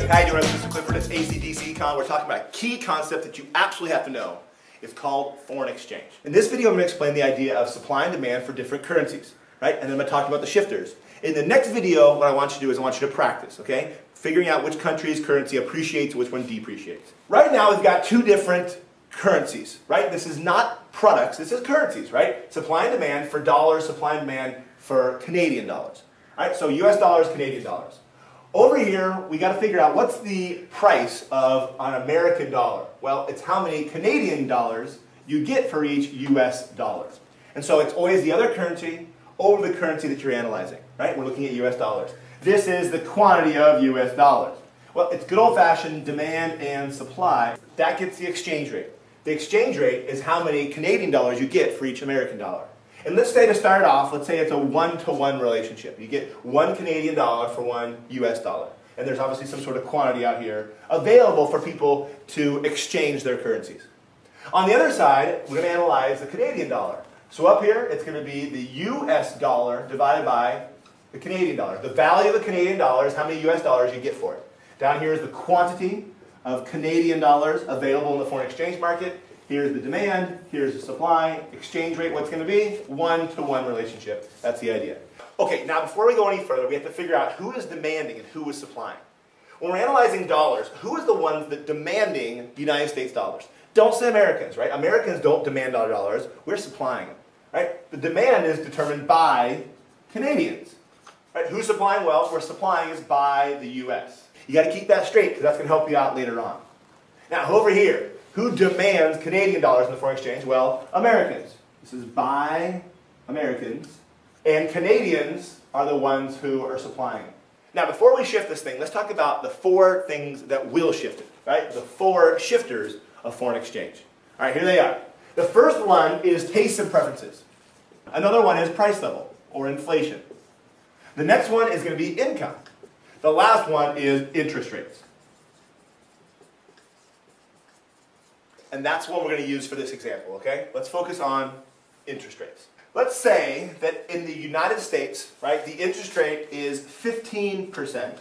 How you doing? This is Clifford. It's ACDC Econ. We're talking about a key concept that you absolutely have to know. It's called foreign exchange. In this video, I'm going to explain the idea of supply and demand for different currencies, right? And then I'm going to talk about the shifters. In the next video, what I want you to do is I want you to practice, okay? Figuring out which country's currency appreciates, which one depreciates. Right now, we've got two different currencies, right? This is not products, this is currencies, right? Supply and demand for dollars, supply and demand for Canadian dollars. All right, so US dollars, Canadian dollars. Over here, we got to figure out what's the price of an American dollar. Well, it's how many Canadian dollars you get for each US dollars. And so it's always the other currency over the currency that you're analyzing, right? We're looking at US dollars. This is the quantity of US dollars. Well, it's good old-fashioned demand and supply. That gets the exchange rate. The exchange rate is how many Canadian dollars you get for each American dollar. And let's say to start off, let's say it's a one-to-one relationship. You get one Canadian dollar for one US dollar. And there's obviously some sort of quantity out here available for people to exchange their currencies. On the other side, we're going to analyze the Canadian dollar. So up here, it's going to be the US dollar divided by the Canadian dollar. The value of the Canadian dollar is how many US dollars you get for it. Down here is the quantity of Canadian dollars available in the foreign exchange market. Here's the demand, here's the supply, exchange rate, what's going to be? One-to-one relationship. That's the idea. Okay, now before we go any further, we have to figure out who is demanding and who is supplying. When we're analyzing dollars, who is the ones that demanding United States dollars? Don't say Americans, right? Americans don't demand our dollars, we're supplying them, right? The demand is determined by Canadians, right? Who's supplying? Well, we're supplying is by the US. You got to keep that straight because that's going to help you out later on. Now, over here, who demands Canadian dollars in the foreign exchange? Well, Americans. This is by Americans. And Canadians are the ones who are supplying it. Now, before we shift this thing, let's talk about the four things that will shift it, right? The four shifters of foreign exchange. All right, here they are. The first one is tastes and preferences. Another one is price level or inflation. The next one is going to be income. The last one is interest rates. And that's what we're going to use for this example, okay? Let's focus on interest rates. Let's say that in the United States, right, the interest rate is 15%,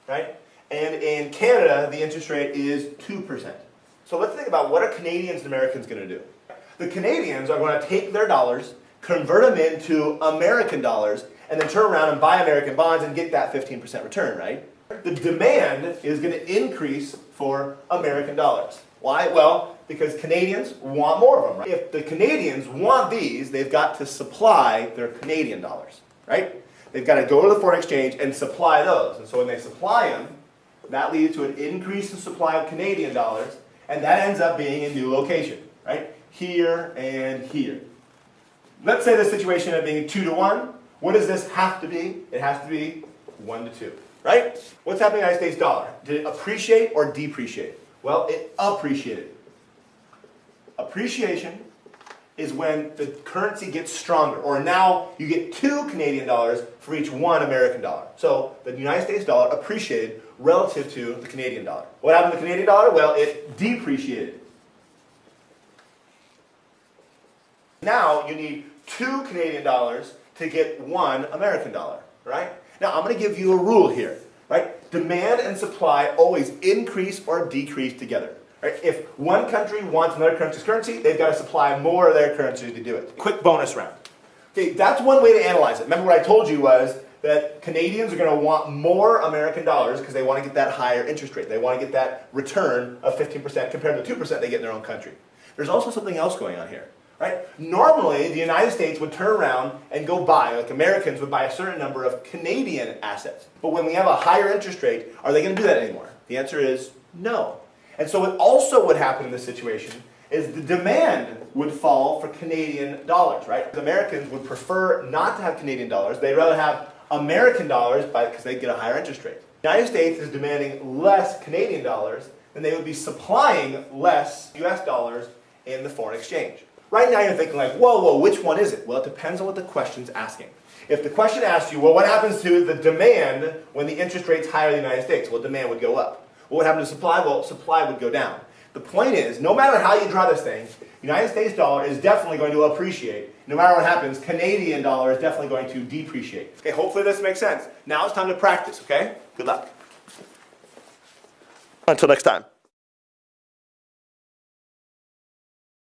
right? And in Canada, the interest rate is 2%. So let's think about what are Canadians and Americans going to do. The Canadians are going to take their dollars, convert them into American dollars, and then turn around and buy American bonds and get that 15% return, right? The demand is going to increase for American dollars. Why? Well, because Canadians want more of them, right? If the Canadians want these, they've got to supply their Canadian dollars, right? They've got to go to the foreign exchange and supply those. And so when they supply them, that leads to an increase in supply of Canadian dollars, and that ends up being a new location, right? Here and here. Let's say the situation of being 2-to-1. What does this have to be? It has to be 1-to-2, right? What's happening to the United States dollar? Did it appreciate or depreciate? Well, it appreciated. Appreciation is when the currency gets stronger, or now you get 2 Canadian dollars for each 1 American dollar. So the United States dollar appreciated relative to the Canadian dollar. What happened to the Canadian dollar? Well, it depreciated. Now you need 2 Canadian dollars to get 1 American dollar, right? Now I'm going to give you a rule here, right? Demand and supply always increase or decrease together. Right? If one country wants another country's currency, they've got to supply more of their currency to do it. Quick bonus round. Okay, that's one way to analyze it. Remember what I told you was that Canadians are going to want more American dollars because they want to get that higher interest rate. They want to get that return of 15% compared to 2% they get in their own country. There's also something else going on here. Right? Normally, the United States would turn around and go buy, like Americans would buy a certain number of Canadian assets. But when we have a higher interest rate, are they going to do that anymore? The answer is no. And so what also would happen in this situation is the demand would fall for Canadian dollars, right? The Americans would prefer not to have Canadian dollars. They'd rather have American dollars because they get a higher interest rate. The United States is demanding less Canadian dollars, then they would be supplying less US dollars in the foreign exchange. Right now you're thinking like, whoa, which one is it? Well, it depends on what the question's asking. If the question asks you, well, what happens to the demand when the interest rate's higher in the United States? Well, demand would go up. What would happen to supply? Well, supply would go down. The point is, no matter how you draw this thing, the United States dollar is definitely going to appreciate. No matter what happens, Canadian dollar is definitely going to depreciate. Okay, hopefully this makes sense. Now it's time to practice, okay? Good luck. Until next time.